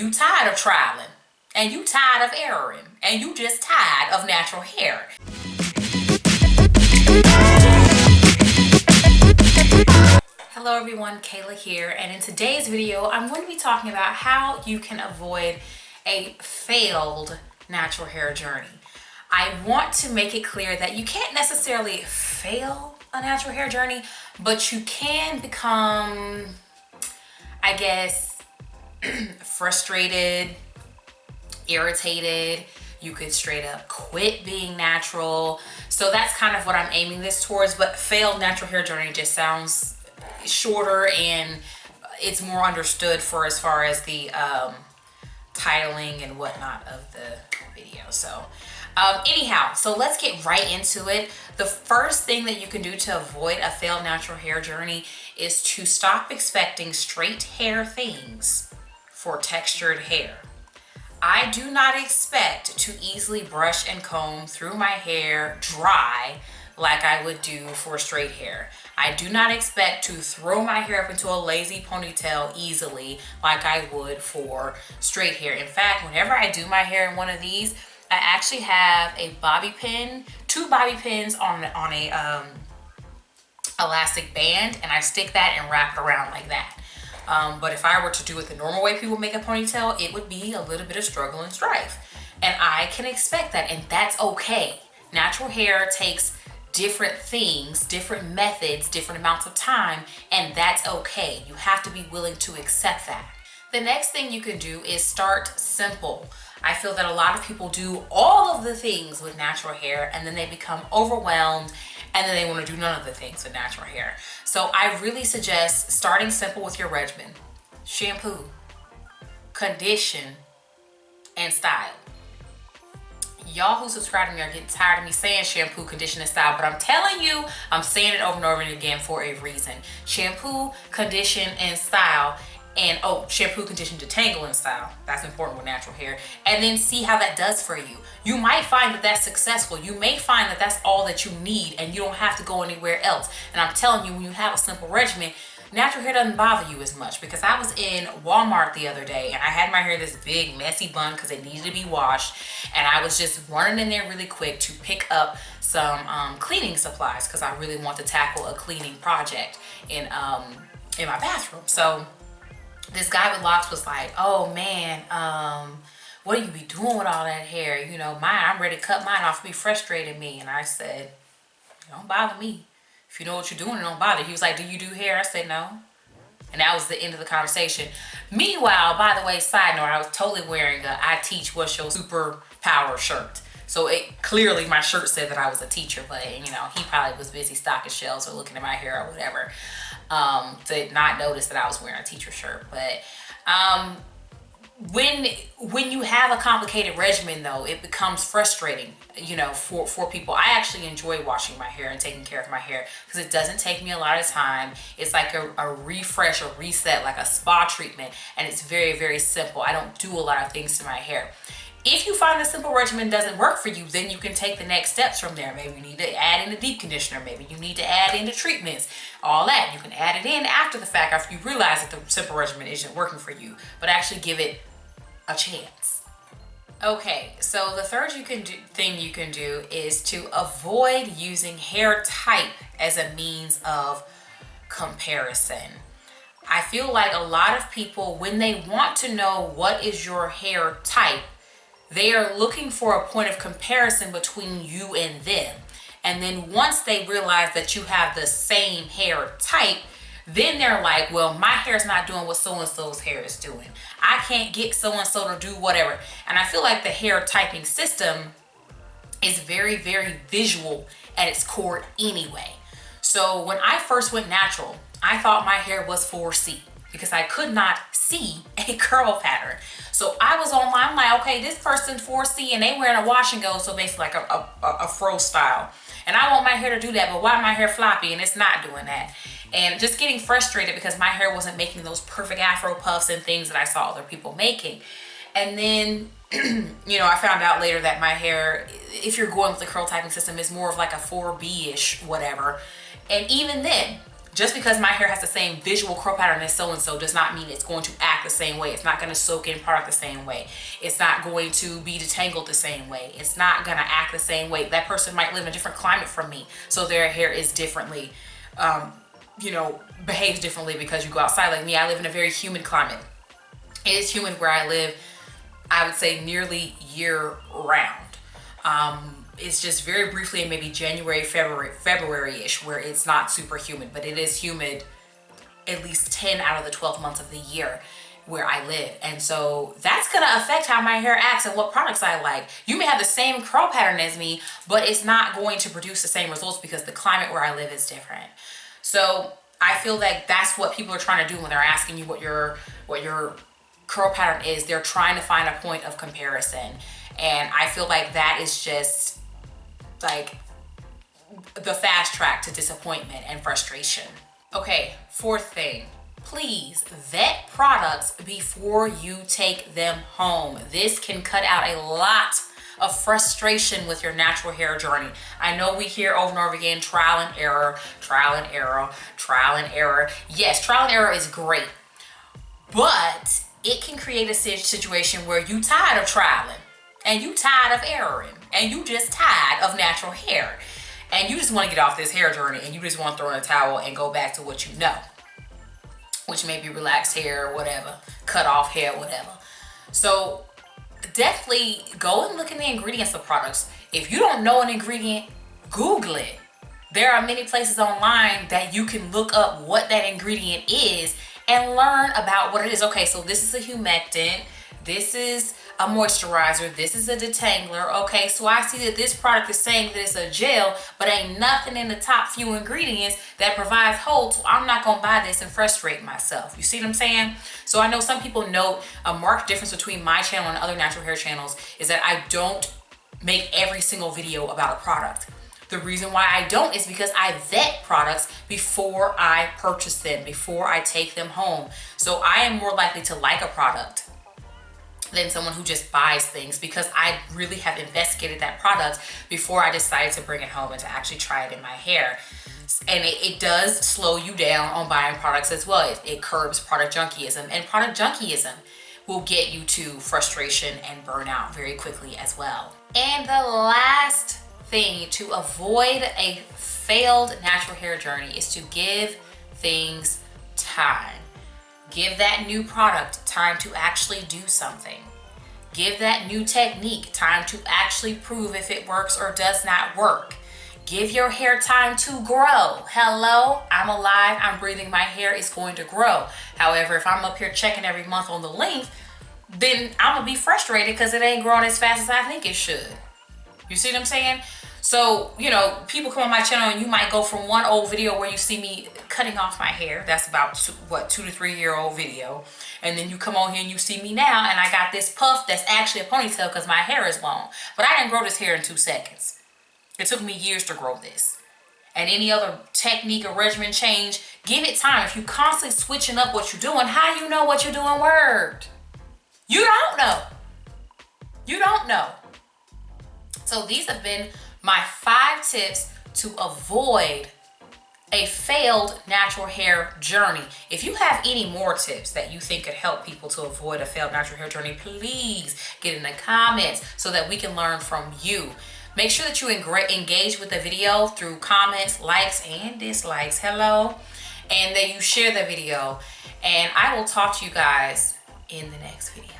You tired of trialing, and you tired of erroring, and you just tired of natural hair. Hello everyone, Kayla here, and in today's video I'm going to be talking about how you can avoid a failed natural hair journey. I want to make it clear that you can't necessarily fail a natural hair journey, but you can become, I guess, frustrated, irritated. You could straight up quit being natural. So that's kind of what I'm aiming this towards, but failed natural hair journey just sounds shorter and it's more understood for as far as the titling and whatnot of the video. So anyhow, so let's get right into it. The first thing that you can do to avoid a failed natural hair journey is to stop expecting straight hair things for textured hair. I do not expect to easily brush and comb through my hair dry like I would do for straight hair. I do not expect to throw my hair up into a lazy ponytail easily like I would for straight hair. In fact, whenever I do my hair in one of these, I actually have a bobby pin, two bobby pins on a elastic band, and I stick that and wrap it around like that. But if I were to do it the normal way people make a ponytail, it would be a little bit of struggle and strife. And I can expect that, and that's okay. Natural hair takes different things, different methods, different amounts of time, and that's okay. You have to be willing to accept that. The next thing you can do is start simple. I feel that a lot of people do all of the things with natural hair and then they become overwhelmed and then they want to do none of the things with natural hair. So I really suggest starting simple with your regimen. Shampoo, condition, and style. Y'all who subscribe to me are getting tired of me saying shampoo, condition, and style, but I'm telling you, I'm saying it over and over again for a reason. Shampoo, condition, and style. And shampoo, condition, detangle, and style. That's important with natural hair. And then see how that does for you. You might find that that's successful. You may find that that's all that you need and you don't have to go anywhere else. And I'm telling you, when you have a simple regimen, natural hair doesn't bother you as much. Because I was in Walmart the other day and I had my hair this big messy bun because it needed to be washed. And I was just running in there really quick to pick up some cleaning supplies because I really want to tackle a cleaning project in my bathroom. So this guy with locks was like, oh man, what do you be doing with all that hair? You know, I'm ready to cut mine off. It be frustrating me. And I said, don't bother me. If you know what you're doing, it don't bother. He was like, do you do hair? I said, no. And that was the end of the conversation. Meanwhile, by the way, side note, I was totally wearing a I Teach What's Your Superpower shirt. So it clearly, my shirt said that I was a teacher, but you know, he probably was busy stocking shelves or looking at my hair or whatever, to not notice that I was wearing a teacher shirt. But when you have a complicated regimen though, it becomes frustrating, you know, for people. I actually enjoy washing my hair and taking care of my hair because it doesn't take me a lot of time. It's like a refresh or reset, like a spa treatment, and it's very, very simple. I don't do a lot of things to my hair. If you find the simple regimen doesn't work for you, then you can take the next steps from there. Maybe you need to add in a deep conditioner. Maybe you need to add in the treatments, all that. You can add it in after the fact, after you realize that the simple regimen isn't working for you, but actually give it a chance. Okay, so the third thing you can do is to avoid using hair type as a means of comparison. I feel like a lot of people, when they want to know what is your hair type, they are looking for a point of comparison between you and them. And then once they realize that you have the same hair type, then they're like, well, my hair's not doing what so-and-so's hair is doing. I can't get so-and-so to do whatever. And I feel like the hair typing system is very, very visual at its core anyway. So when I first went natural, I thought my hair was 4C because I could not see a curl pattern. So I was online, I'm like, okay, this person's 4C and they wearing a wash and go, so basically like a fro style. And I want my hair to do that, but why my hair floppy and it's not doing that? And just getting frustrated because my hair wasn't making those perfect afro puffs and things that I saw other people making. And then, you know, I found out later that my hair, if you're going with the curl typing system, is more of like a 4B-ish, whatever. And even then, just because my hair has the same visual curl pattern as so-and-so does not mean it's going to act the same way. It's not going to soak in product the same way. It's not going to be detangled the same way. It's not going to act the same way. That person might live in a different climate from me, so their hair is differently, behaves differently because you go outside. Like me, I live in a very humid climate. It is humid where I live, I would say nearly year round. It's just very briefly in maybe January, February-ish where it's not super humid, but it is humid at least 10 out of the 12 months of the year where I live. And so that's gonna affect how my hair acts and what products I like. You may have the same curl pattern as me, but it's not going to produce the same results because the climate where I live is different. So I feel like that's what people are trying to do when they're asking you what your curl pattern is. They're trying to find a point of comparison. And I feel like that is just like the fast track to disappointment and frustration. Okay, fourth thing, please vet products before you take them home. This can cut out a lot of frustration with your natural hair journey. I know we hear over and over again, trial and error, trial and error, trial and error. Yes, trial and error is great, but it can create a situation where you tired of trialing and you tired of erroring and you just tired of natural hair and you just want to get off this hair journey and you just want to throw in a towel and go back to what you know, which may be relaxed hair or whatever, cut off hair, whatever. So definitely go and look in the ingredients of products. If you don't know an ingredient, Google it. There are many places online that you can look up what that ingredient is and learn about what it is. Okay, so this is a humectant, this is a moisturizer, this is a detangler. Okay, so I see that this product is saying that it's a gel, but ain't nothing in the top few ingredients that provides hold, so I'm not gonna buy this and frustrate myself. You see what I'm saying? So I know some people note a marked difference between my channel and other natural hair channels is that I don't make every single video about a product. The reason why I don't is because I vet products before I purchase them, before I take them home. So I am more likely to like a product than someone who just buys things because I really have investigated that product before I decided to bring it home and to actually try it in my hair. And it does slow you down on buying products as well. It curbs product junkyism, and product junkyism will get you to frustration and burnout very quickly as well. And the last thing to avoid a failed natural hair journey is to give things time. Give that new product time to actually do something. Give that new technique time to actually prove if it works or does not work. Give your hair time to grow. Hello, I'm alive, I'm breathing, my hair is going to grow. However, if I'm up here checking every month on the length, then I'm gonna be frustrated because it ain't growing as fast as I think it should. You see what I'm saying? So, people come on my channel and you might go from one old video where you see me cutting off my hair. That's about 2 to 3 year old video. And then you come on here and you see me now and I got this puff that's actually a ponytail because my hair is long. But I didn't grow this hair in 2 seconds. It took me years to grow this. And any other technique or regimen change, give it time. If you constantly switching up what you're doing, how you know what you're doing worked? You don't know. You don't know. So these have been my 5 tips to avoid a failed natural hair journey. If you have any more tips that you think could help people to avoid a failed natural hair journey, please get in the comments so that we can learn from you. Make sure that you engage with the video through comments, likes, and dislikes. Hello. And that you share the video. And I will talk to you guys in the next video.